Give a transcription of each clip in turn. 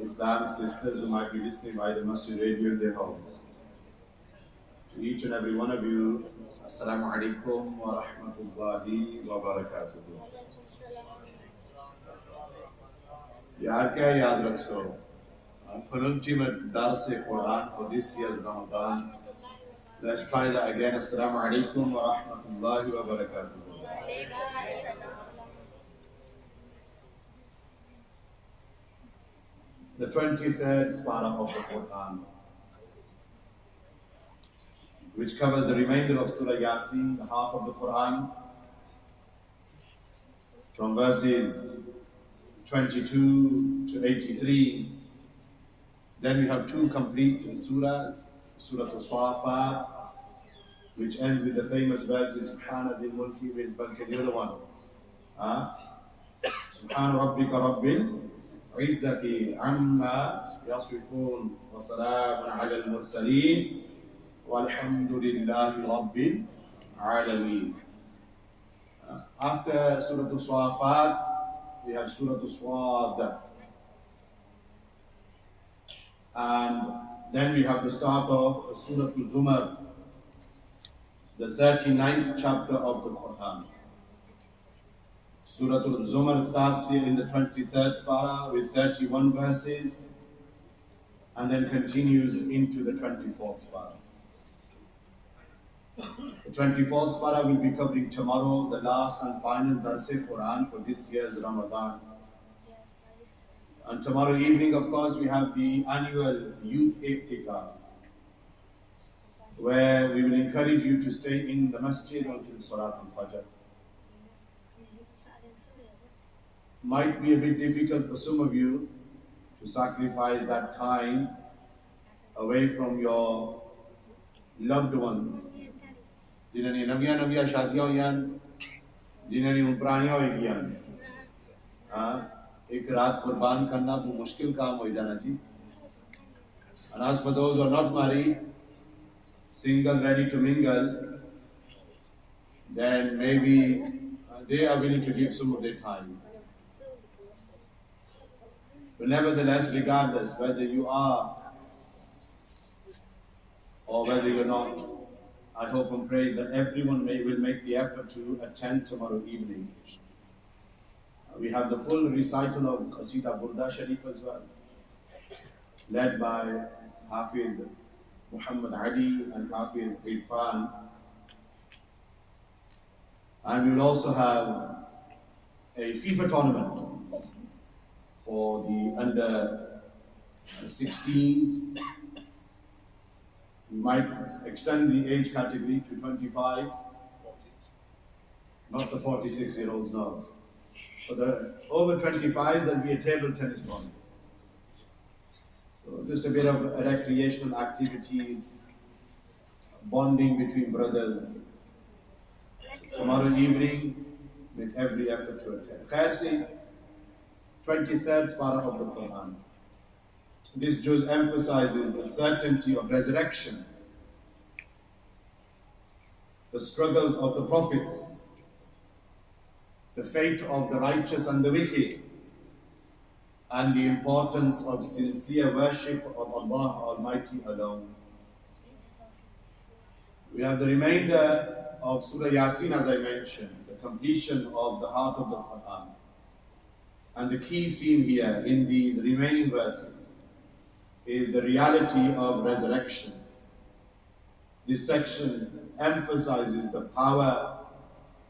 Islam sisters who might be listening by the Masjid radio in their homes. To each and every one of you, Assalamu alaikum wa rahmatullahi wa barakatuh. यार क्या याद रखो penultimate dars Quran for this year's Ramadan. Let's try that again. Assalamu alaikum wa rahmatullahi wa barakatuh. The 23rd Surah of the Quran, which covers the remainder of Surah Yasin, the half of the Quran, from verses 22 to 83. Then we have two complete surahs, Surah Al-Swafat, which ends with the famous verses, Subhana dil mulki bil balki, the other one. Subhana rabbika rabbil izzati amma yasifun wa salamun ala al-mursaleen walhamdulillahi rabbil alameen. After Surah Al-Swafat, we have Surah Al-Swad. And then we have the start of Surah Al-Zumar, the 39th chapter of the Quran. Surah Al-Zumar starts here in the 23rd Surah with 31 verses and then continues into the 24th Surah. The 24th Surah will be covering tomorrow, the last and final Darse Quran for this year's Ramadan. And tomorrow evening, of course, we have the annual Youth Iktikaf, where we will encourage you to stay in the masjid until Salat al-Fajr. Might be a bit difficult for some of you to sacrifice that time away from your loved ones. जिन्होंने नविया शादियां हुईं, जिन्होंने पुरानियां हुईं, एक रात कुर्बान करना तो मुश्किल काम हो जाना जी. And as for those who are not married, single, ready to mingle, then maybe they are willing to give some of their time. But nevertheless, regardless whether you are or whether you're not, I hope and pray that everyone will make the effort to attend tomorrow evening. We have the full recital of Qasida Burda Sharif as well, led by Hafiz Muhammad Ali and Hafiz Irfan. And we will also have a FIFA tournament for the under 16s. We might extend the age category to 25s, not the 46-year-olds, no. For the over 25, there will be a table tennis tournament. So just a bit of recreational activities, bonding between brothers. Tomorrow evening, make every effort to attend. Khairsi, 23rd Surah of the Quran. This juz emphasizes the certainty of resurrection, the struggles of the prophets, the fate of the righteous and the wicked, and the importance of sincere worship of Allah Almighty alone. We have the remainder of Surah Yasin, as I mentioned, the completion of the heart of the Quran. And the key theme here in these remaining verses is the reality of resurrection. This section emphasizes the power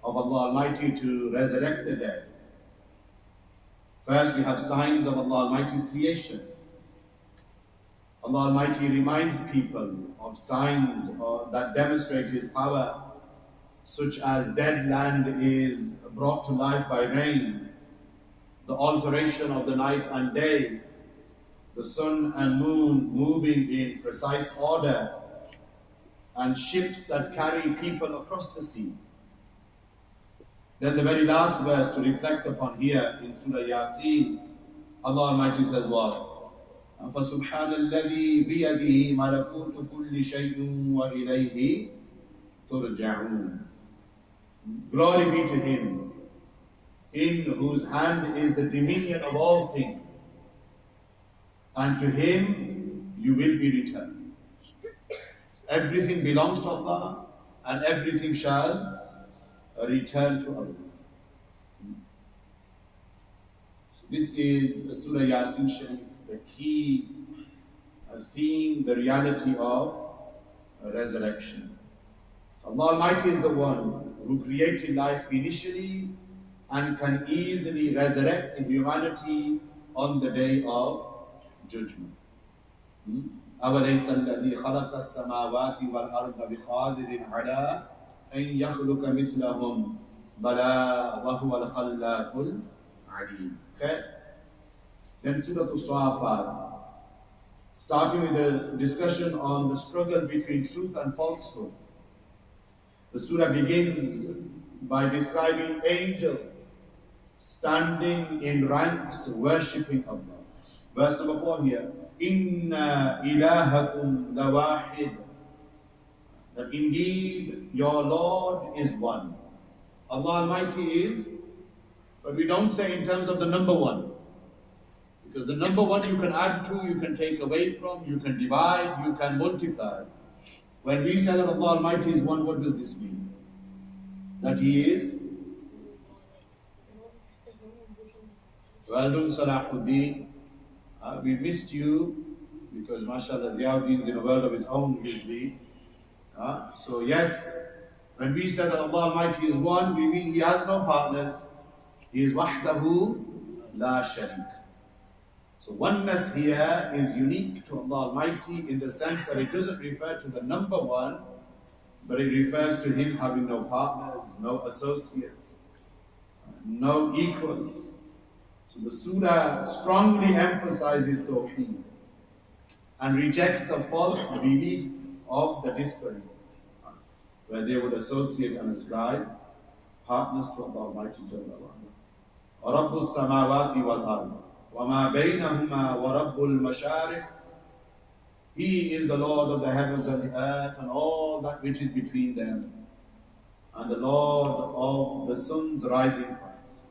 of Allah Almighty to resurrect the dead. First, we have signs of Allah Almighty's creation. Allah Almighty reminds people of signs that demonstrate His power, such as dead land is brought to life by rain, the alteration of the night and day, the sun and moon moving in precise order, and ships that carry people across the sea. Then the very last verse to reflect upon here in Surah Yasin, Allah Almighty says what? فَسُبْحَانَ الَّذِي بِيَدِهِ مَلَكُوتُ كُلِّ شَيْءٍ وَإِلَيْهِ تُرْجَعُونَ. Glory be to Him, in whose hand is the dominion of all things, and to Him you will be returned. Everything belongs to Allah, and everything shall return to Allah. So this is Surah Yasin Sharif, the key theme, the reality of resurrection. Allah Almighty is the one who created life initially and can easily resurrect humanity on the day of judgment. أَوَلَيْسَ الَّذِي خَلَقَ السَّمَاوَاتِ وَالْأَرْضَ بِقَادِرٍ عَلَىٰ أَن يَخْلُقَ مِثْلَهُمْ بَلَىٰ وَهُوَ الْخَلَّاقُ الْعَلِيمُ. Okay? Then Surah Al-Safat, starting with a discussion on the struggle between truth and falsehood. The surah begins by describing angels standing in ranks worshipping Allah. Verse number 4 here. Inna ilahakum lawahid. That indeed your Lord is one. Allah Almighty is, but we don't say in terms of the number one. Because the number one you can add to, you can take away from, you can divide, you can multiply. When we say that Allah Almighty is one, what does this mean? That He is? Well done, Salahuddin. We missed you because, mashallah, Ziauddin is in a world of his own usually. So yes, when we say that Allah Almighty is one, we mean He has no partners. He is wahdahu la sharik. So oneness here is unique to Allah Almighty in the sense that it doesn't refer to the number one, but it refers to Him having no partners, no associates, no equals. So the surah strongly emphasizes Tawheed and rejects the false belief of the disbelief, where they would associate and ascribe partners to Allah Almighty Jalla wa ala. Rabbus samawati wal ard. وَمَا بَيْنَهُمَا وَرَبُّ الْمَشَارِقِ. He is the Lord of the heavens and the earth and all that which is between them, and the Lord of the sun's rising place.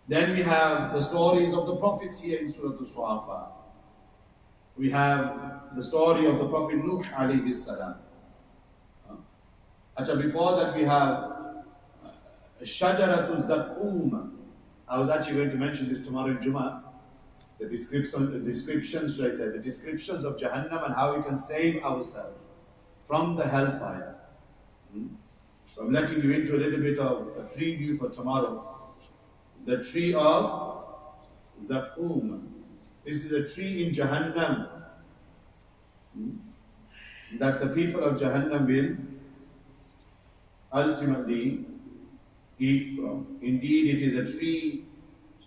Then we have the stories of the prophets here in Surah Al-Safat. We have the story of the Prophet Nuh alayhi salam. Before that we have Shajaratul Zakum. I was actually going to mention this tomorrow in Jummah. The descriptions of Jahannam and how we can save ourselves from the hellfire. So I'm letting you into a little bit of a preview for tomorrow. The tree of Zakum. This is a tree in Jahannam that the people of Jahannam will ultimately eat from. Indeed, it is a tree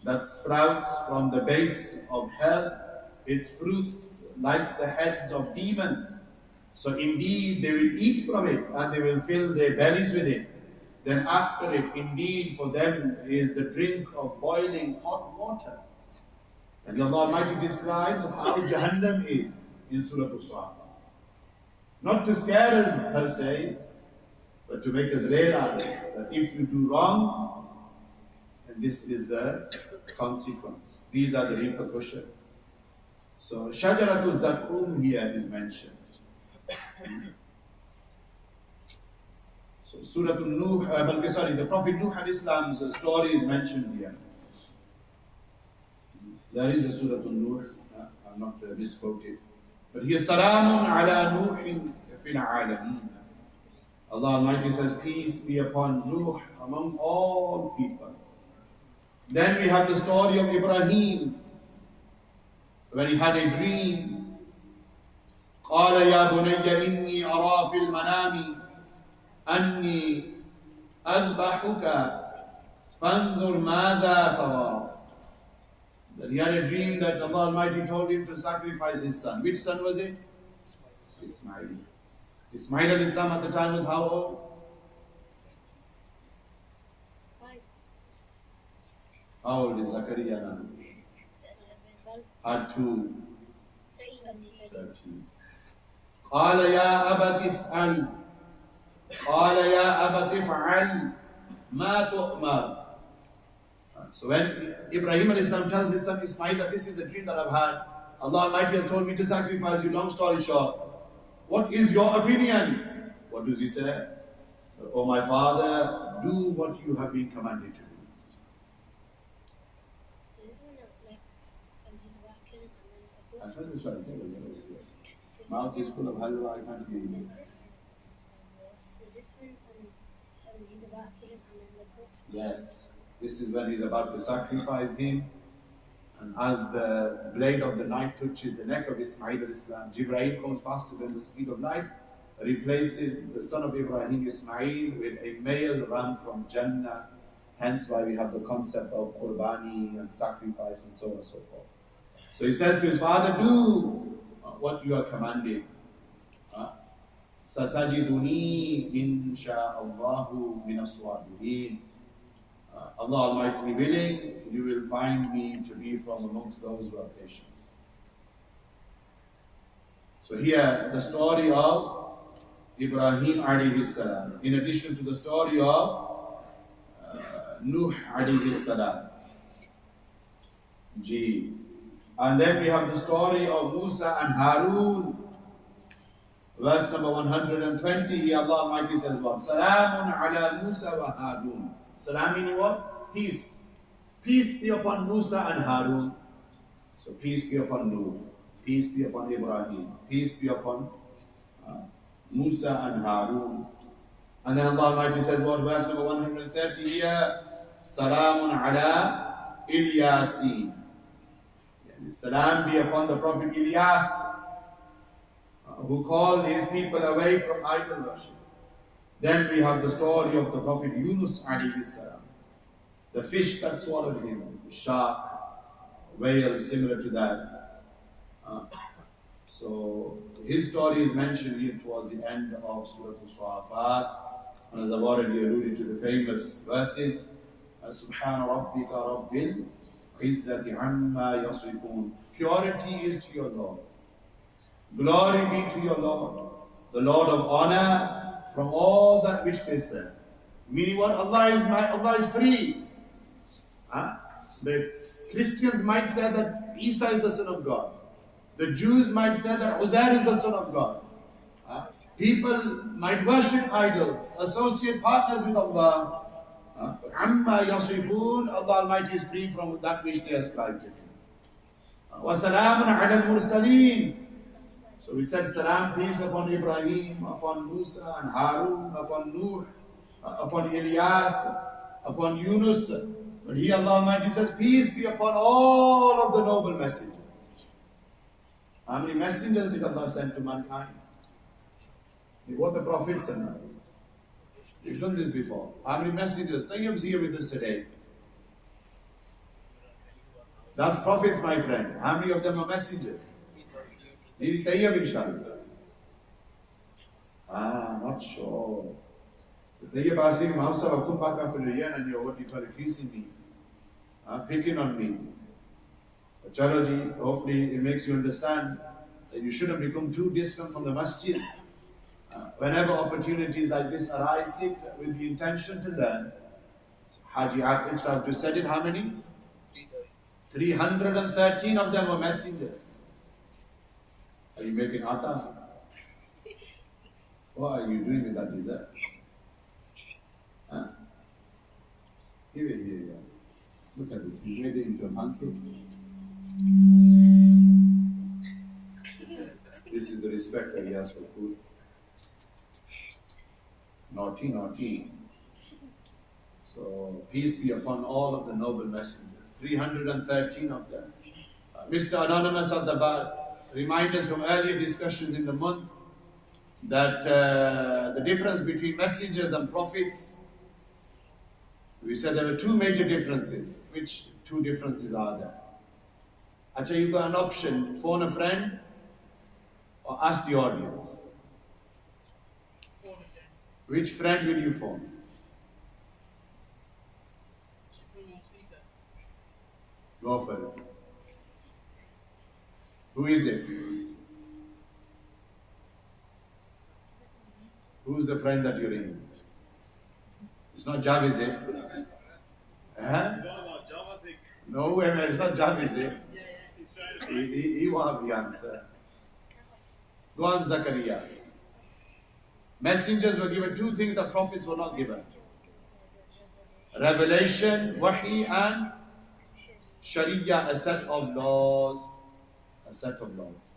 that sprouts from the base of hell, its fruits like the heads of demons. So indeed, they will eat from it and they will fill their bellies with it. Then after it, indeed, for them is the drink of boiling hot water. And Allah Almighty describes how Jahannam is in Surah Al-Safat. Not to scare us per se, but to make us realize that if you do wrong, and this is the consequence. These are the repercussions. So Shajaratul Zakum here is mentioned. So Surah Nuh, the Prophet Nuh al-Islam's story is mentioned here. There is a Surah Nuh, I'm not misquoted. But here, Salamun ala Nuhin fil alameen. Allah Almighty says, peace be upon Nuh among all people. Then we have the story of Ibrahim, when he had a dream. قال يا بني إني أرى في المنام أني أذبحك فانظر ماذا ترى. That he had a dream that Allah Almighty told him to sacrifice his son. Which son was it? Ismail. Ismail al-Islam at the time was how old? 5. How old is Zakaria now? Had 2. 13. قال يا أبت افعل قال يا أبت افعل ما تؤمر. So when Ibrahim al-Islam tells his son Ismail that this is the dream that I've had, Allah Almighty has told me to sacrifice you. Long story short, what is your opinion? What does he say? Oh my father, do what you have been commanded to do. Mouth is full of halwa, I can't hear you. Is this when he's about to kill him and then the goats? Yes, this is when he's about to sacrifice him. And as the blade of the knife touches the neck of Ismail al-Islam, Jibreel comes faster than the speed of light, replaces the son of Ibrahim, Ismail, with a male ram from Jannah. Hence why we have the concept of qurbani and sacrifice and so on and so forth. So he says to his father, do what you are commanded. Satajiduni insha'Allahu min as-sabirin. Allah Almighty willing, you will find me to be from amongst those who are patient. So here, the story of Ibrahim alayhi salam, in addition to the story of Nuh alayhi salam. Ji. And then we have the story of Musa and Harun. Verse number 120, here Allah Almighty says what? Salamun ala Musa wa Harun. Salam meaning what? Peace. Peace be upon Musa and Harun. So peace be upon Nuh. Peace be upon Ibrahim. Peace be upon Musa and Harun. And then Allah Almighty says what? Verse number 130 here. Salamun ala Ilyasin. Salam be upon the Prophet Ilyas, who called his people away from idol worship. Then we have the story of the Prophet Yunus alayhi salam, the fish that swallowed him, the shark, whale, similar to that. So his story is mentioned here towards the end of Surah Al-Shu'afat. And as I've already alluded to the famous verses, Subhana Rabbika Rabbil Izzati Amma Yasifun. Purity is to your Lord. Glory be to your Lord, the Lord of honor from all that which they said. Meaning what? Allah is free. The Christians might say that Isa is the son of God. The Jews might say that Uzair is the son of God. People might worship idols, associate partners with Allah. Amma yasifun, Allah Almighty is free from that which they ascribe to Him. Wa salamun ala al-mursaleen. So we said salam, peace upon Ibrahim, upon Musa and Harun, upon Nuh, upon Ilyas, upon Yunus. But here Allah Almighty says, peace be upon all of the noble messengers. How many messengers did Allah send to mankind? What the prophets sent. We've done this before. How many messengers? Tayyib is here with us today. That's prophets, my friend. How many of them are messengers? Tayyib, inshallah. Not sure. Tayyib asking, Hamsa, I'll come back after a year and you're what you call accusing me. Picking on me. Chaloji, hopefully it makes you understand that you shouldn't become too distant from the masjid. Whenever opportunities like this arise, sit with the intention to learn. Haji Aqif Sahib just said it, how many? 313 of them were messengers. Are you making atta? What are you doing with that dessert? Give it here, yeah. Look at this, he made it into a monkey. This is the respect that he has for food. Naughty, naughty. So, peace be upon all of the noble messengers. 313 of them. Mr. Anonymous at the back, remind us from earlier discussions in the month that the difference between messengers and prophets, we said there were two major differences. Which two differences are there? Actually, you've got an option, phone a friend or ask the audience. Which friend will you phone? Go for it. Who is it? Who's the friend that you're in? It's not Jav, is it? Huh? No, it's not Jav, is it? He will have the answer. Go on, Zakaria. Messengers were given two things the prophets were not given: revelation, wahi, and sharia, a set of laws. A set of laws.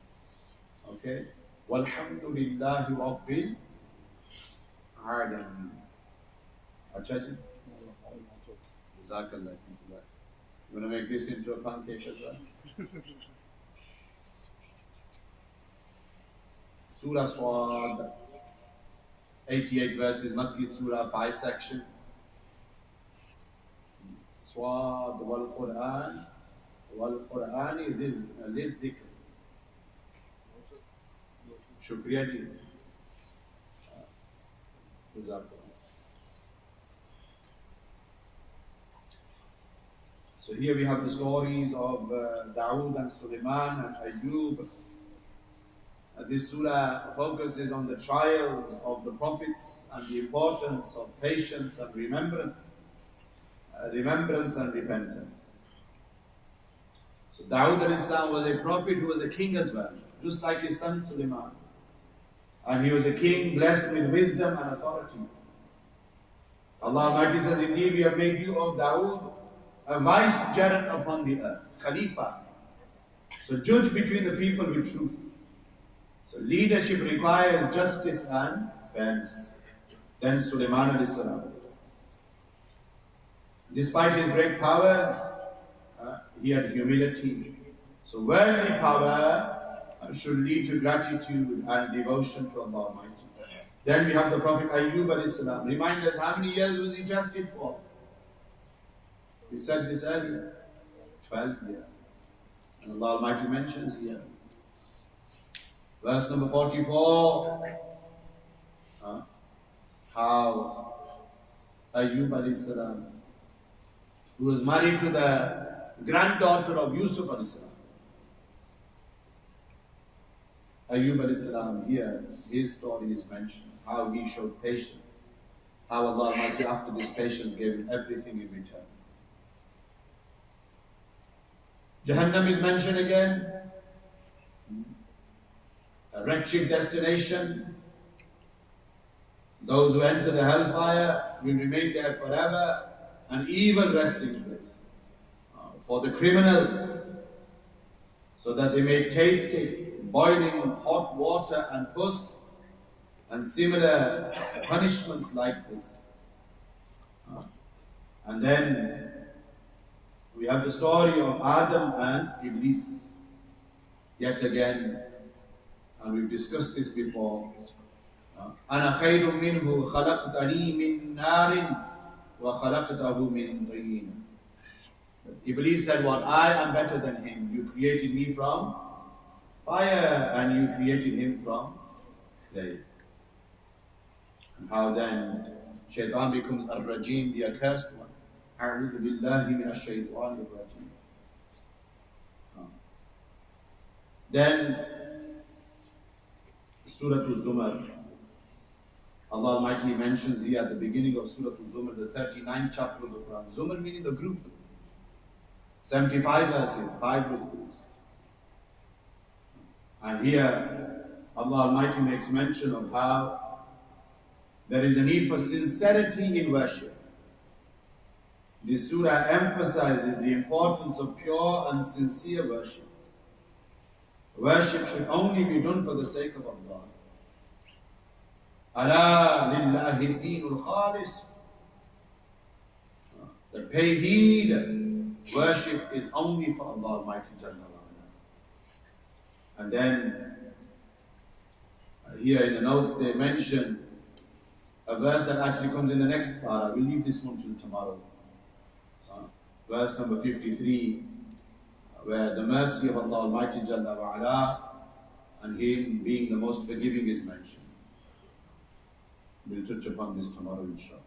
Okay? Walhamdulillahi Rabbil Alameen. Acha ji? Jazakallah. You want to make this into a pancake as well? Surah Swad, 88 verses, Makki Surah, 5 sections. Swad wal Qur'ani lil dhikr. Shukriya ji. So here we have the stories of Dawood and Sulaiman and Ayub. This surah focuses on the trials of the prophets and the importance of patience and remembrance and repentance. So Dawood al-Islam was a prophet who was a king as well, just like his son Sulaiman. And he was a king blessed with wisdom and authority. Allah Almighty says, indeed we have made you, O Dawood, a vicegerent upon the earth, Khalifa. So judge between the people with truth. So leadership requires justice and fairness. Then Sulaiman alayhi salam. Despite his great powers, he had humility. So worldly power should lead to gratitude and devotion to Allah Almighty. Then we have the Prophet Ayub alayhi salam. Remind us, how many years was he tested for? We said this earlier. 12 years. And Allah Almighty mentions here. Verse number 44. How Ayub alayhi salam, who was married to the granddaughter of Yusuf alayhi salam. Ayub alayhi salam, here his story is mentioned. How he showed patience. How Allah Almighty after this patience gave him everything in return. Jahannam is mentioned again. A wretched destination. Those who enter the hellfire will remain there forever. An evil resting place for the criminals, so that they may taste it, boiling hot water and pus, and similar punishments like this. And then we have the story of Adam and Iblis. Yet again, and we've discussed this before. أَنَا خَيْرٌ مِّنْهُ خَلَقْتَنِي مِنْ نَارٍ وَخَلَقْتَهُ مِنْ طِينٍ. Iblis said, what? I am better than him. You created me from fire and you created him from clay. And how then Shaitan becomes Ar-Rajim, the accursed one. أعوذ بالله من الشيطان الرجيم. Then Surah Al-Zumar. Allah Almighty mentions here at the beginning of Surah Al-Zumar, the 39th chapter of the Quran. Zumar meaning the group. 75 verses, 5 rukûs. And here Allah Almighty makes mention of how there is a need for sincerity in worship. This surah emphasizes the importance of pure and sincere worship. Worship should only be done for the sake of Allah. Ala lillahi deenul khalis. That pay heed, worship is only for Allah Almighty Jalla wa'ala. And then here in the notes they mention a verse that actually comes in the next parah. We'll leave this one till tomorrow. Verse number 53, where the mercy of Allah Almighty Jalla wa'ala and Him being the most forgiving is mentioned. We'll touch upon this tomorrow, inshallah.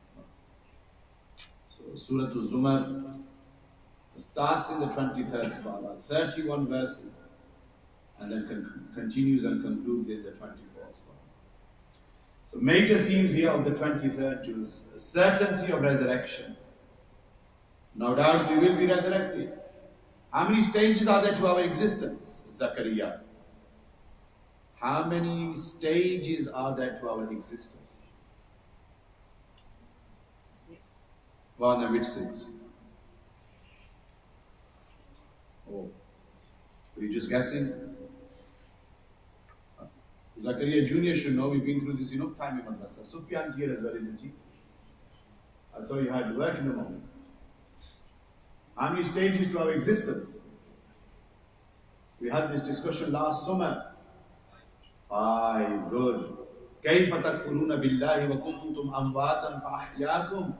So, Surah Al-Zumar starts in the 23rd surah, 31 verses, and then continues and concludes in the 24th surah. So, major themes here of the 23rd juz: certainty of resurrection. No doubt we will be resurrected. How many stages are there to our existence, Zakaria? How many stages are there to our existence? One and which six? Oh, are you just guessing? Zakaria Junior should know, we've been through this enough time in madrasa. Sufyan's here as well, isn't he? I thought you had to work in the moment. How many stages to our existence? We had this discussion last summer. 5, good. كيف تكفرون بالله وكنتم أمواتا فأحياكم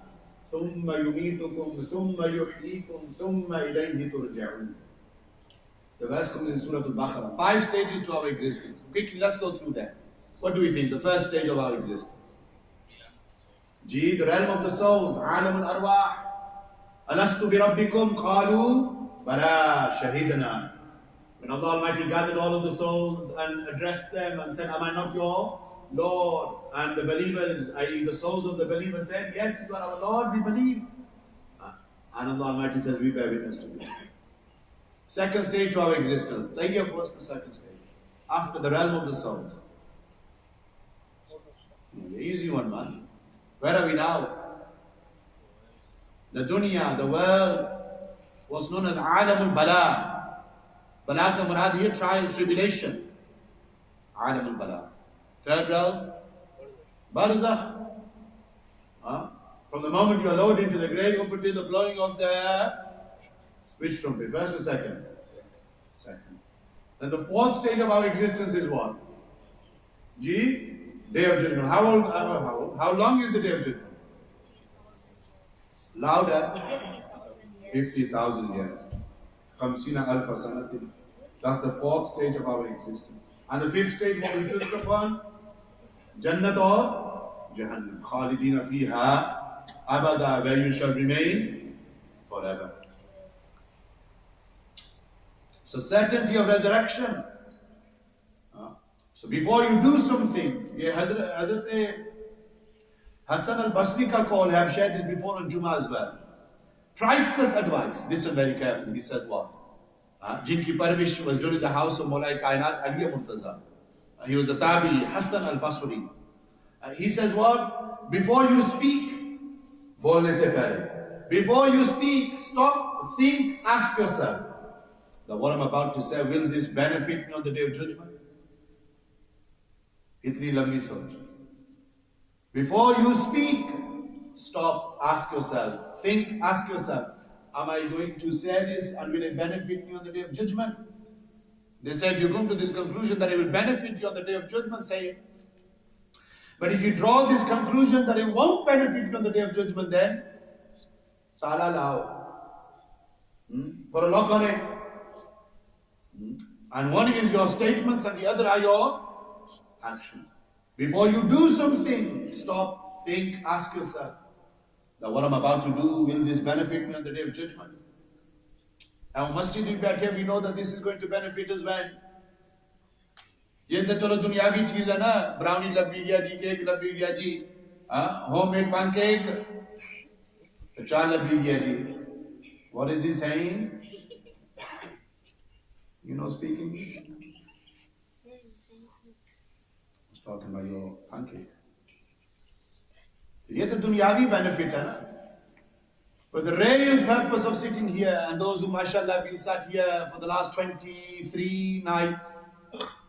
ثم يميتكم ثم يحييكم ثم إليه ترجعون. The verse comes in Surah Al-Baqarah. 5 stages to our existence. Quickly, let's go through that. What do we think? The first stage of our existence. G, the realm of the souls. عالم الأرواح. ألست بربكم قالوا بلى شهدنا. When Allah Almighty gathered all of the souls and addressed them and said, am I not your Lord? And the believers, i.e. the souls of the believers said, yes, you are our Lord, we believe. And Allah Almighty says, we bear witness to you. Second stage to our existence. Tayyib was the second stage. After the realm of the souls. The easy one, man. Where are we now? The dunya, the world, was known as Alam al-Bala. Bala ka murad here, trial, tribulation. Alam al-Bala. Third realm, Barzakh. From the moment you are lowered into the grave up until the blowing of the which trumpet? First or second? Second. Then the fourth stage of our existence is what? G, Day of Judgment. How long is the Day of Judgment? Louder. 50,000 years. 50,000 sanatin. That's the fourth stage of our existence. And the fifth stage, what we took upon? Jannat or Jahannam. Khalidina fiha abada, where you shall remain forever. So certainty of resurrection. So before you do something, Hazrat Hassan al-Basri ka call, I have shared this before on Jummah as well. Priceless advice. Listen very carefully. He says what? Jinki Parvish was done in the house of Mawlai Kainat Ali Murtaza. He was a Tabi, Hassan al-Basri. He says what? Before you speak, bolne se pehle. Before you speak, stop, think, ask yourself. That what I'm about to say, will this benefit me on the Day of Judgment? Itni lambi soch. Before you speak, stop, ask yourself, think, ask yourself, am I going to say this and will it benefit me on the Day of Judgment? They say if you come to this conclusion that it will benefit you on the Day of Judgment, say it. But if you draw this conclusion that it won't benefit you on the Day of Judgment, then tala lao. Put a lock on it. And one is your statements and the other are your actions. Before you do something, stop, think, ask yourself, that what I'm about to do, will this benefit me on the Day of Judgment? Now, Masjid in we know that this is going to benefit us when? Ye to chalo dunyavi cheez hai na, brownie labbi gaya ji, cake labbi gaya ji, homemade pancake, cha labbi gaya ji. What is he saying? You know speaking? Yeah, you're saying something. He's talking about your pancake. Ye the dunyavi benefit hai na. But the real purpose of sitting here, and those who mashallah have been sat here for the last 23 nights,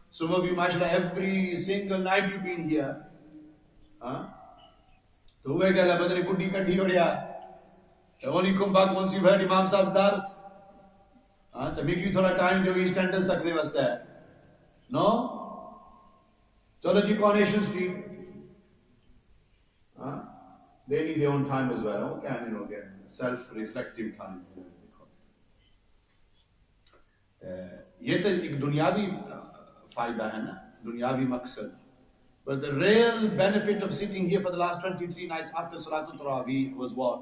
some of you mashallah every single night you've been here. To hue gala badani buddhi kadhi hodya. To only come back once you've heard Imam Sahib's dars. To make you thoda time jo EastEnders takne vaste hai. No? Chalo ji Coronation Street. They need their own time as well. Okay, and again, self-reflective time. ये तो एक दुनियावी फायदा है ना, दुनियावी मकसद. But the real benefit of sitting here for the last 23 nights after Salatul Tarawih was what?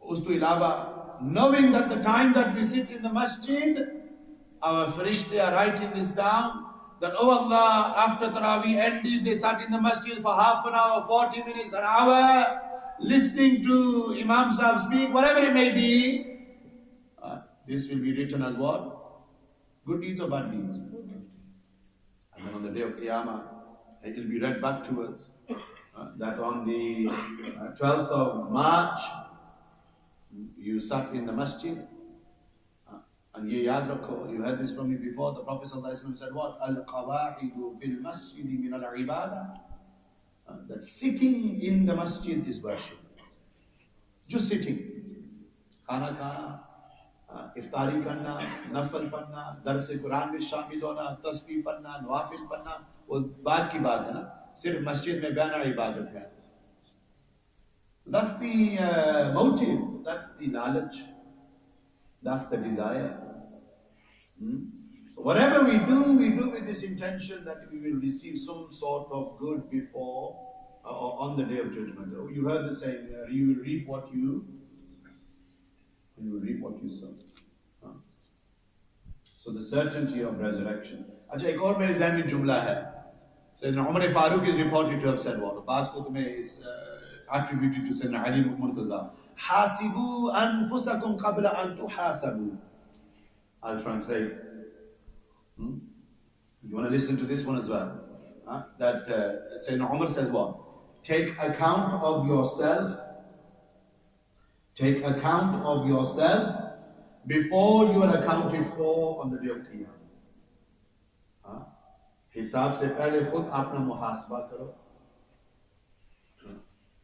Ustu ilawa, knowing that the time that we sit in the masjid, our farishte are writing this down, that, oh Allah, after Tarawih ended, they sat in the masjid for half an hour, 40 minutes, an hour, listening to Imam Sahib speak, whatever it may be. this will be written as what? Good deeds or bad deeds? Good. And then on the day of Qiyamah, it will be read back to us that on the 12th of March, you sat in the masjid. And ye yaad rakho, you heard this from me before, the Prophet ﷺ said what? Al-qawa'idu fil masjidi min al-ibadah. That sitting in the masjid is worship. Just sitting. Khana khana, iftari karna, nafal panna, darse Quran mein shamil hona, tasbih panna, nawafil panna, wo baat ki baat hai na. Sirf masjid mein baina ibadat hai. So that's the motive, that's the knowledge, that's the desire. So whatever we do with this intention that we will receive some sort of good before or on the day of judgment. You heard the saying, you will reap what you sow. So the certainty of resurrection. अच्छा एक और मेरे ज़हन में जुमला है. Sayyidina Umar Farooq is reported to have said what? बास को तुम्हें is attributed to Sayyidina Ali Murtaza. حاسبوا أنفسكم قبل أن تحاسبوا. I'll translate. You want to listen to this one as well? That Sayyidina Umar says what? Take account of yourself. Take account of yourself before you are accounted for on the day of Qiyamah. हिसाब से पहले खुद अपना मुहासबा करो.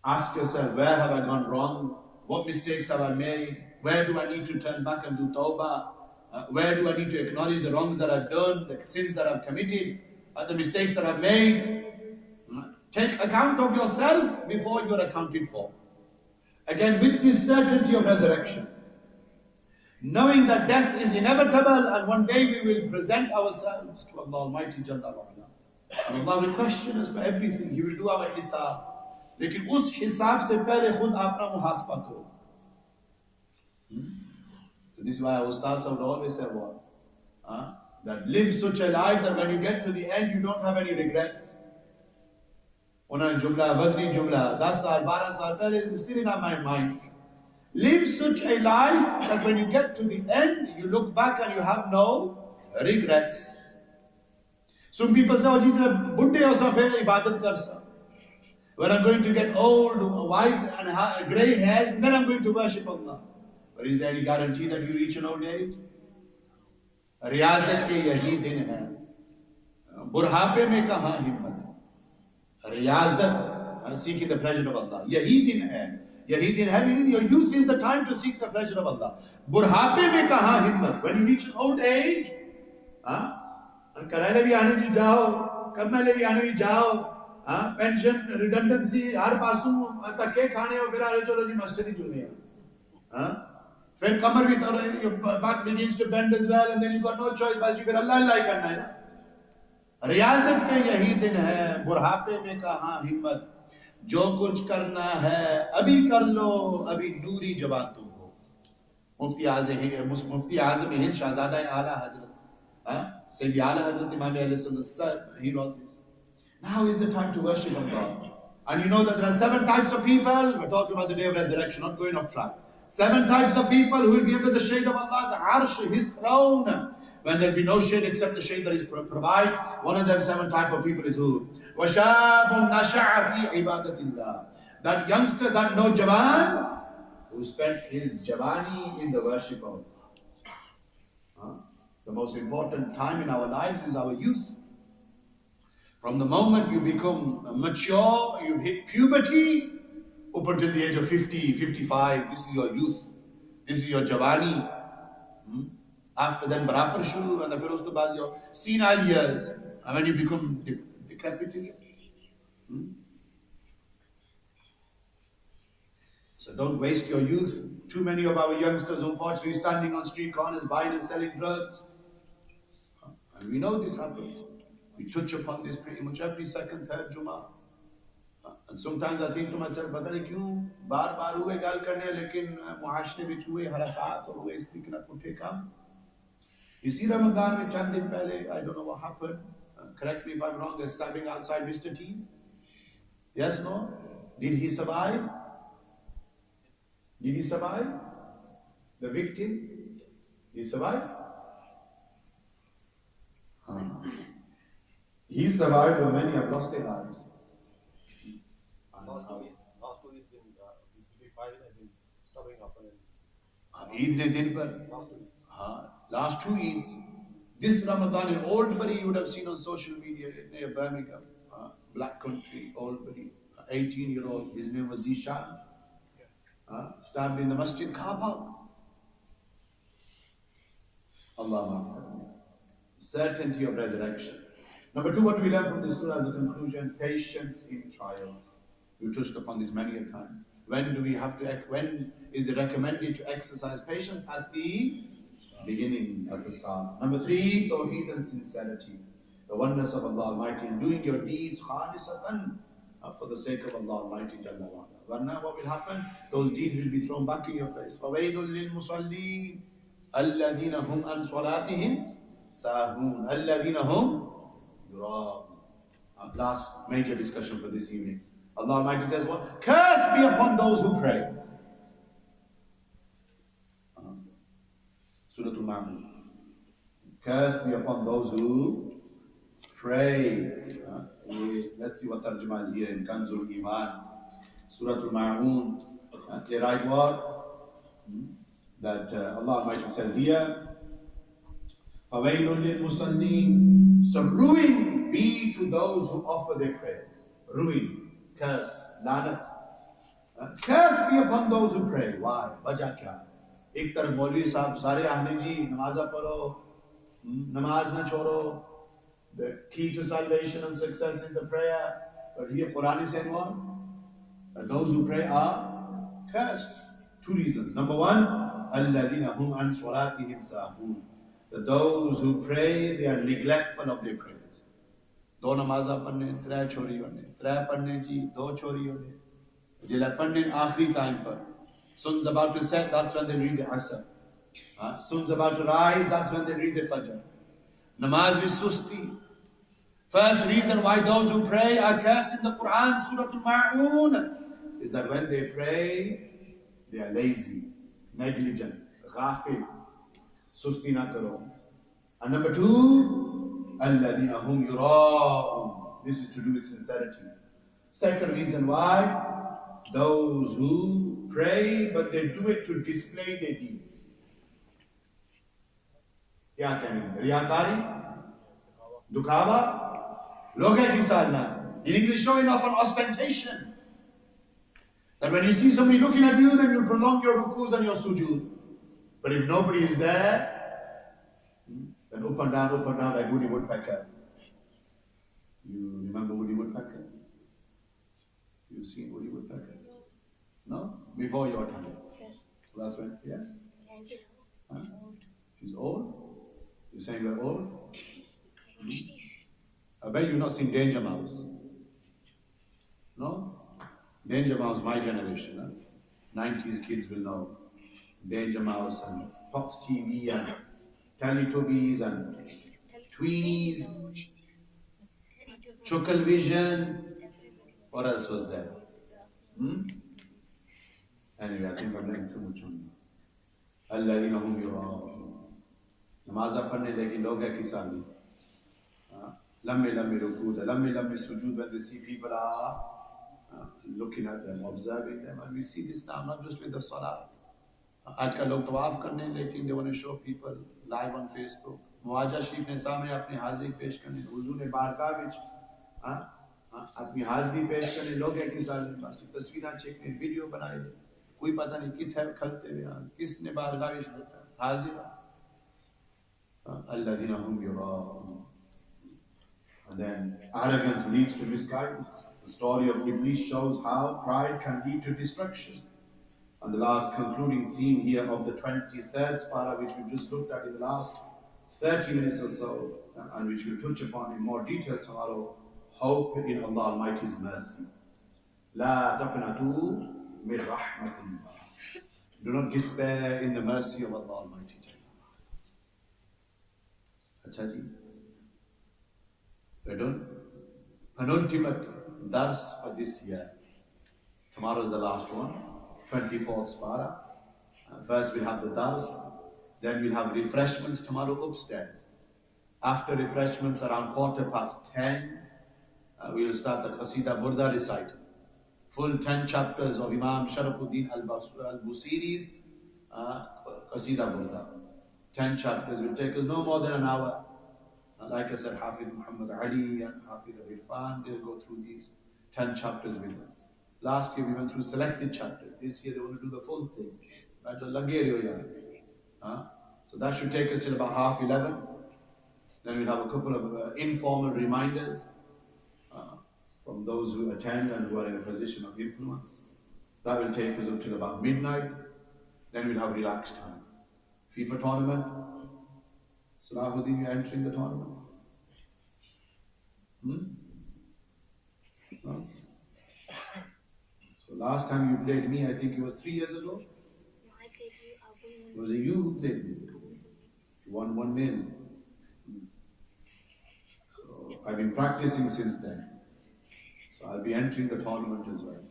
Ask yourself, where have I gone wrong? What mistakes have I made? Where do I need to turn back and do tawbah? Where do I need to acknowledge the wrongs that I've done, the sins that I've committed, the mistakes that I've made? Take account of yourself before you are accounted for. Again, with this certainty of resurrection, knowing that death is inevitable and one day we will present ourselves to Allah Almighty Jalla wa'ala. And Allah will question us for everything. He will do our hisab. लेकिन उस हिसाब से पहले खुद अपना मुहासबा करो. This is why our Ustaz would always say what? That live such a life that when you get to the end, you don't have any regrets. Una jumla, wazni jumla, 10 saal, 12 saal pehle, it's still in my mind. Live such a life that when you get to the end, you look back and you have no regrets. Some people say, oh, ji, buddhe ho sa fir ibadat kar sa. When I'm going to get old, white and grey hairs, then I'm going to worship Allah. But is there any guarantee that you reach an old age? Riazat के यही दिन है. बुढ़ापे में कहाँ हिम्मत? Riazat, seeking the pleasure of Allah. यही दिन है. यही दिन है, meaning your youth is the time to seek the pleasure of Allah. बुढ़ापे में कहाँ हिम्मत? When you reach an old age, कराने भी आने जी जाओ, कम्मले भी आने भी जाओ, पेंशन, redundancy, हर पासों तके खाने और फिर आरे चलो जी मस्जिद ही जुलने हैं. फिर कमर भी तो your back begins to bend as well, and then you got no choice, बस जी फिर अल्लाह अल्लाह ही करना है ना. रियाजत के यही दिन है, बुढ़ापे में कहाँ हिम्मत. जो कुछ करना है अभी कर लो, अभी नूरी जवान तुम हो. मुफ्ती आज़म हिंद शहजादा आला हजरत Sayyidi Ala Hazrat Imam Ahl Sunnah said, he wrote this. Now is the time to worship Allah. And you know that there are 7 types of people. We're talking about the day of resurrection, not going off track. 7 types of people who will be under the shade of Allah's arsh, His throne, when there will be no shade except the shade that He provides. One of them 7 type of people is who? وَشَابٌ نَشَعَ فِي عِبَادَةِ اللَّهِ. That youngster, that no jawan, who spent his jawani in the worship of Allah. The most important time in our lives is our youth. From the moment you become mature, you hit puberty, up until the age of 50, 55, this is your youth. This is your jawani. After then, barapar shuru, and then uske baad your senile years. And when you become decrepit, is it? So don't waste your youth. Too many of our youngsters, unfortunately, standing on street corners, buying and selling drugs. And we know this happens. We touch upon this pretty much every second, third Jummah. And sometimes I think to myself, पता नहीं क्यों बार-बार हुए गाल करने, लेकिन मुआशरे में हुए हरकत और हुए स्पीकर न उठे काम. इसी रमजान में चंद दिन पहले, I don't know what happened. Correct me if I'm wrong. A stabbing outside Mr. T's. Yes, no? Did he survive? Did he survive? The victim? He survived? He survived, but many have lost their lives. Last 2 years been we fighting and been stopping up and Eid ne din par. last 2 years. Last 2 Eids. This Ramadan in Oldbury, you would have seen on social media near Birmingham, Black Country, Oldbury, 18-year-old, his name was Zishan, stabbed in the masjid car park. Allah. Certainty of resurrection. Number 2, what we learn from this surah as a conclusion, patience in trials. We touched upon this many a time. When is it recommended to exercise patience? At the beginning, at the start. Number 3, tawheed and sincerity. The oneness of Allah Almighty in doing your deeds khalisatan, for the sake of Allah Almighty Jalla wa Ala. Now what will happen? Those deeds will be thrown back in your face. فَوَيْلٌ لِلْمُصَلِّينَ الَّذِينَ هُمْ عَنْ صَلَاتِهِمْ سَاهُونَ الَّذِينَ هُمْ يُرَاءُونَ. Last major discussion for this evening. Allah Almighty says what? Curse be upon those who pray. Surah Al-Ma'un. Curse be upon those who pray. Let's see what tarjuma is here in Kanzul Iman. Surah Al-Ma'un. They write what? That Allah Almighty says here, فَوَيْلٌ لِلْمُصَلِّينَ. So ruin be to those who offer their prayers. Ruin, curse, lanat. Curse be upon those who pray. Why? Wajah kya? एक तरफ मौलवी साहब सारे आहने जी नमाज़ा पढ़ो, नमाज न छोड़ो. The key to salvation and success is the prayer. But here Quran is saying what? That those who pray are cursed. 2 reasons. Number 1, الَّذِينَ هُمْ عَنْ صَلَاتِهِمْ سَاهُونَ. That those who pray, they are neglectful of their prayers. 2 namaza padne, 3 chori hone, 3 padne ji, 2 chori hone. Jila padne aakhri time par. Sun's about to set, that's when they read the Asr. Sun's about to rise, that's when they read the Fajr. Namaz with susti. First reason why those who pray are cursed in the Quran, Surah Al-Ma'un, is that when they pray, they are lazy, negligent, ghafil, susti na karo. And number 2, alladhina hum yura'un. This is to do with sincerity. Second reason why, those who pray, but they do it to display their deeds. क्या कहेंगे? रियाकारी, दुखावा, लोगे की साधना. In English, showing off an ostentation. That when you see somebody looking at you, then you'll prolong your rukus and your sujood. But if nobody is there, then up and down like Woody Woodpecker. You remember Woody Woodpecker? You've seen Woody Woodpecker? No? Before your time? Yes. So that's when? Yes? Still. Huh? She's old? You're saying we're old? I bet you've not seen Danger Mouse. No? Danger Mouse, my generation. Huh? 90s kids will know. Danger Mouse and Fox TV and Teletubbies and Tweenies, Chuckle Vision. What else was there? Anyway, I think I'm letting too much on you. Alladhina hum yura'un. Namaza padne legi loga ki sali. Lamme rukud, lamme sujood, when they see people are looking at them, observing them. And we see this now, not just with the salah. आजकल लोग तवाफ करने लेकिन they want to show people live on Facebook. मुआजा शरीफ ने सामने अपनी हाजिरी पेश करने, हुजूर ने बारगाह विच अपनी हाजिरी पेश करने, लोग एक साल बस तस्वीरें चेकने, वीडियो बनाए, कोई पता नहीं किथे खलते हुए किसने बारगाह विच हाजिर. الذين هم يراءون. And then arrogance leads to misguidance. The story of Iblis shows how pride can lead to destruction. And the last concluding theme here of the 23rd spara, which we just looked at in the last 30 minutes or so, and which we'll touch upon in more detail tomorrow, hope in Allah Almighty's mercy. لا تقنطوا من رحمة الله. Do not despair in the mercy of Allah Almighty. अच्छा जी, we're done. Penultimate dars for this year. Tomorrow is the last one, 24th spara. First we have the dars, Then we'll have refreshments tomorrow upstairs. After refreshments, around 10:15, we will start the Qasida Burda recital. Full 10 chapters of Imam Sharafuddin al-Busiri's Qasida Burda. 10 chapters will take us no more than an hour. Like I said, Hafiz Muhammad Ali and Hafiz Irfan, they'll go through these 10 chapters with us. Last year we went through selected chapters. This year they want to do the full thing. So that should take us till about 11:30. Then we'll have a couple of informal reminders from those who attend and who are in a position of influence. That will take us up till about midnight. Then we'll have relaxed time. FIFA tournament. Salahuddin, you're entering the tournament? No? So last time you played me, I think it was 3 years ago. I played you. Was it you who played me? You won 1-0. So I've been practicing since then. So I'll be entering the tournament as well.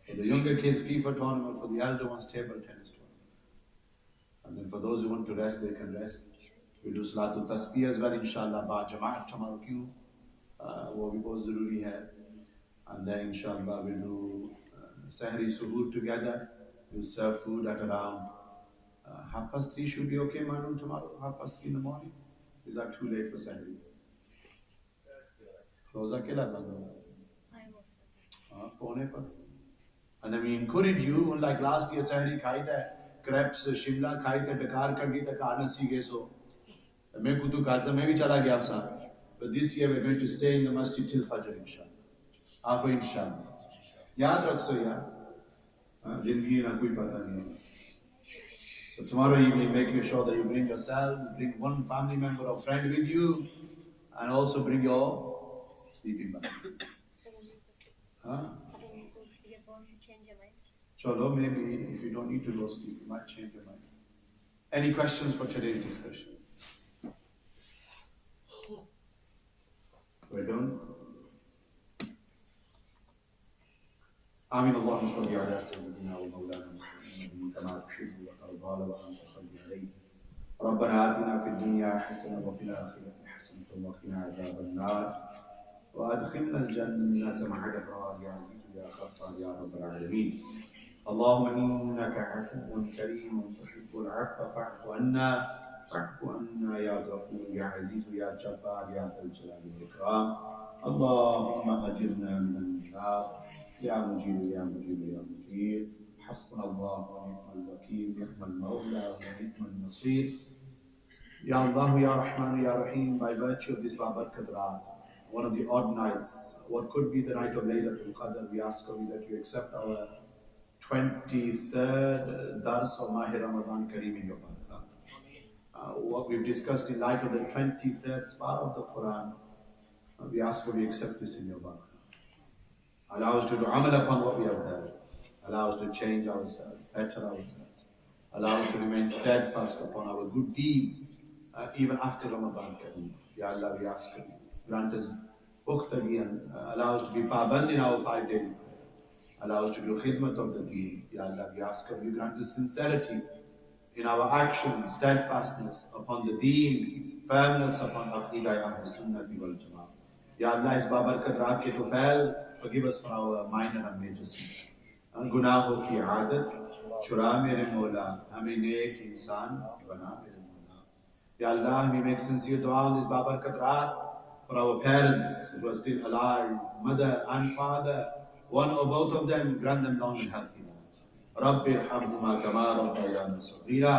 For the younger kids, FIFA tournament. For the elder ones, table tennis tournament. And then for those who want to rest, they can rest. We do Salatul Tasbih as well, inshallah, ba Jama'at tomorrow kyun. वो भी बहुत ज़रूरी है. And then inshallah we'll do Sahri Suhoor together. We'll serve food at around 3:30 should be okay, Manu, tomorrow, 3:30 in the morning. Is that too late for Sahri? Roza kila bando. And then we encourage you, unlike last year, Sahri khai tha, crepes, Shimla khai tha, Dakar kar gayi tha, kaana sige so. मैं कुतु काज़ा मैं भी चला गया साथ. But this year we're going to stay in the masjid till Fajr, inshallah. After inshallah. याद रखो यार. जिंदगी ना कोई पता नहीं होगा. So tomorrow evening, make sure that you bring yourselves, bring one family member or friend with you, and also bring your sleeping bags. Chalo, maybe if you don't need to go sleep, you might change your mind. Any questions for today's discussion? We're done. آمين اللهم صل على سيدنا ومولانا محمد كما تحب وترضى وأنت صل عليه. ربنا آتنا في الدنيا حسنة وفي الآخرة حسنة وقنا عذاب النار وأدخلنا الجنة مع الأبرار يا عزيز يا غفار يا رب العالمين. اللهم إنك عفو كريم تحب العفو فاعف عنا يا غفور يا عزيز يا جبار يا ذا الجلال والإكرام. اللهم أجرنا من النار يا مجيب يا مجيب يا مجيب. حسبنا الله ونعم الوكيل نعم المولى ونعم النصير. Ya Allah, Ya Rahman, Ya Rahim, by virtue of this Babarkat Raat, one of the odd nights, what could be the night of Laylatul Qadr, we ask of you that you accept our 23rd Dars of Mahir Ramadan Kareem in your barakah. What we've discussed in light of the 23rd spar of the Quran, we ask of you accept this in your barakah. Allow us to do amal upon what we have heard. Allow us to change ourselves, better ourselves. Allow us to remain steadfast upon our good deeds, even after Ramadan Kareem. Ya Allah, we ask you, grant us ukhtagi and allow us to be paband in our 5 daily prayer. Allow us to do khidmat of the deen. Ya Allah, we ask you, grant us sincerity in our action, steadfastness upon the deen, firmness upon aqidah Ahl Sunnati wal Jama'ah. Ya Allah, is Babarkat Raat ke tufail, forgive us for our minor and major sins. गुनाहों की आदत छुड़ा मेरे मौला हमें नेक इंसान बना मेरे मौला. Ya Allah, we make sincere dua on this Babarkat Raat for our parents who are still alive, mother and father, one or both of them, grant them long and healthy lives. Rabbi irhamhuma kama rabbayani saghira.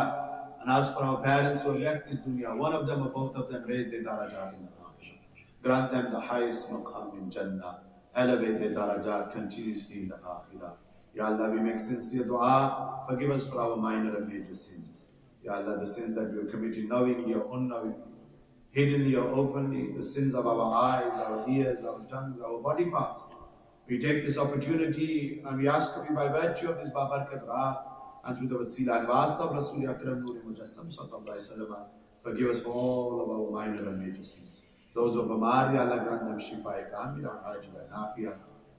And as for our parents who have left this dunya, one of them or both of them, raise their darajat in the akhirah. Grant them the highest maqam in Jannah. Elevate their darajat continuously in the akhirah. Ya Allah, we make sincere dua. Forgive us for our minor and major sins. Ya Allah, the sins that we are committing knowingly or unknowingly, hiddenly or openly, the sins of our eyes, our ears, our tongues, our body parts. We take this opportunity and we ask of you by virtue of this Babarkat Raat and through the wasila and wasta of Rasul Akram Noor Mujassam Sallallahu Alaihi Wasallam, forgive us for all of our minor and major sins. Those of Bamar, Ya Allah, grant them Shifa Kamila, Ajla, Nafiya.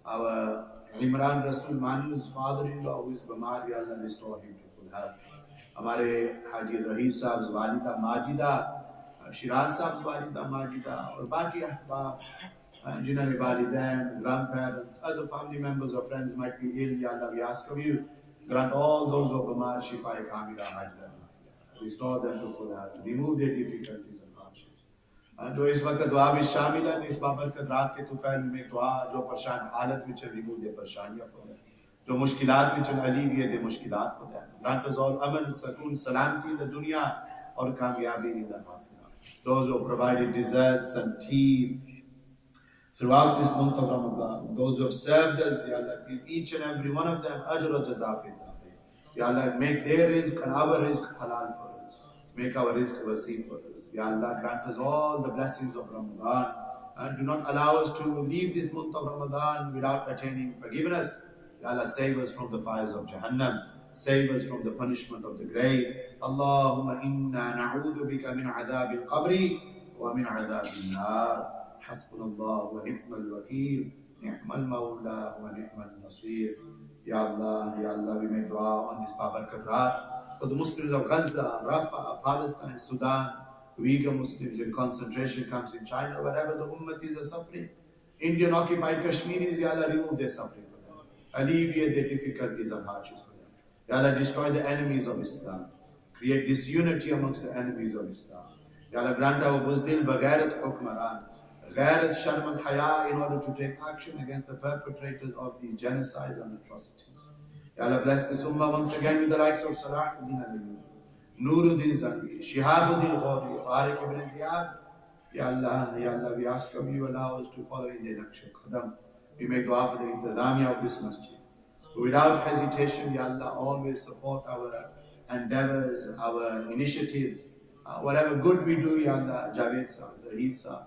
Our Imran Rasul Manu's father-in-law who is Bamar, Ya Allah, restore him to full health. हमारे हाजी रहीस साहब वालिदा माजिदा, शिराज साहब वालिदा माजिदा, और बाकी अहबाब जिन्होंने वालिदैन, grandparents, other family members or friends might be ill. Ya Allah, we ask of you, grant all those who are bamar shifa kamila ajlan, restore them to full health, remove their difficulties and hardships. जो इस वक्त दुआ में शामिल है, इस बाबरकत रात के तुफैल में दुआ, जो परेशान हालत में चल रिमूव दे परेशानियां for them, जो मुश्किलात में चल alleviate दे मुश्किलात for them, grant us all aman, sakun, salamati in the dunya और कामयाबी in the akhirah. Those who provided desserts and tea throughout this month of Ramadan, those who have served us, Ya Allah, give each and every one of them ajr wa jaza fi dhari. Ya Allah, make their rizq and our rizq halal for us. Make our rizq wasi for us. Ya Allah, grant us all the blessings of Ramadan. And do not allow us to leave this month of Ramadan without attaining forgiveness. Ya Allah, save us from the fires of Jahannam. Save us from the punishment of the grave. Allahumma inna na'udhu bika min adhab al-qabri wa min adhab al-nar. حسبنا الله ونعم الوكيل نعم المولى ونعم النصير. Ya Allah, Ya Allah, we make dua on this Babarkat Raat for the Muslims of Gaza, Rafah, Palestine, Sudan, Uyghur Muslims in concentration camps in China, wherever the Ummatis are suffering. Indian occupied Kashmiris, Ya Allah, remove their suffering for them. Alleviate their difficulties and hardships for them. Ya Allah, destroy the enemies of Islam. Create disunity amongst the enemies of Islam. Ya Allah, grant our Buzdil Bagairat Hukmaran, Ghairat Sharm and Haya, in order to take action against the perpetrators of these genocides and atrocities. Ya Allah, bless this ummah once again with the likes of Salahuddin Alayhi, Nuruddin Zangi, Shihabuddin Ghori, Tariq ibn Ziyad. Ya Allah, we ask of you, allow us to follow in the Naqsh Qadam. We make dua for the Intizamiya of this masjid. Without hesitation, Ya Allah, always support our endeavors, our initiatives. Whatever good we do, Ya Allah, Javed Sahab, Zahid Sahab,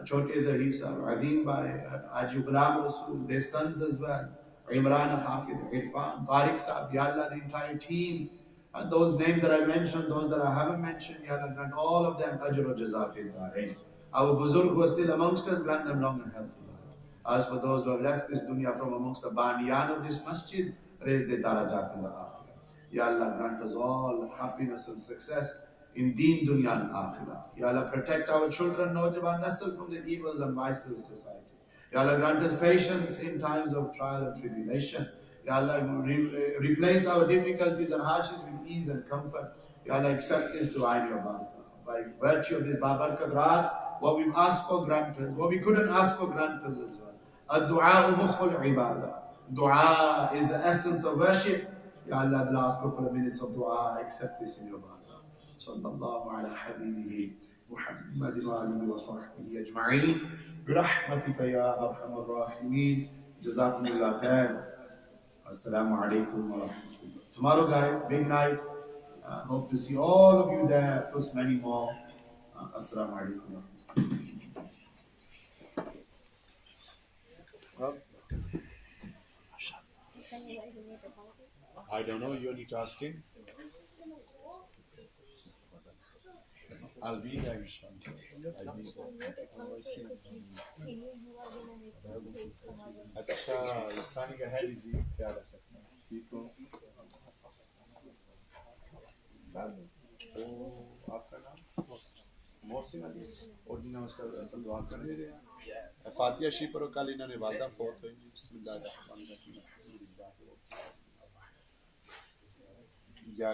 Chote Zahid Sahab, Azim Bhai, Haji Ghulam Rasul, their sons as well, Imran Hafid, Irfan, Tariq Sahab, Ya Allah, the entire team, and those names that I mentioned, those that I haven't mentioned, Ya Allah, grant all of them ajr wa jaza fi darain. Our buzurg who are still amongst us, grant them long and healthy life. As for those who have left this dunya from amongst the baniyan of this masjid, raise their darajat in the akhirah. Ya Allah, grant us all happiness and success in deen, dunya and akhirah. Ya Allah, protect our children, Nawjawan Nasl, from the evils and vices of society. Ya Allah, grant us patience in times of trial and tribulation. Ya Allah, replace our difficulties and hardships with ease and comfort. Ya Allah, accept this dua in your barakah. By virtue of this Babarkat Raat, what we've asked for, grant us. What we couldn't ask for, grant us as well. Ad-du'a mukhul ibadah. Dua is the essence of worship. Ya Allah, the last couple of minutes of dua, accept this in your barakah. Sallallahu ala habibihi Muhammad wa alihi wa sahbihi ajma'een. Birahmatika ya arhamar rahimin. Jazakumullah khair. Assalamu alaikum wa rahmatullah. Tomorrow, guys, big night. Hope to see all of you there, plus many more. Assalamu alaikum. I don't know, you need to ask him. I'll be there, inshallah. I'll be there. अच्छा, he's planning ahead, is he? क्या रह सकता है? ठीक हो? आपका नाम? मोहसिन अली और जिन्हें उसका असल दुआ करने दे फातिहा शी पर कल इन्होंने वादा फोत हुई बिस्मिल्लाह या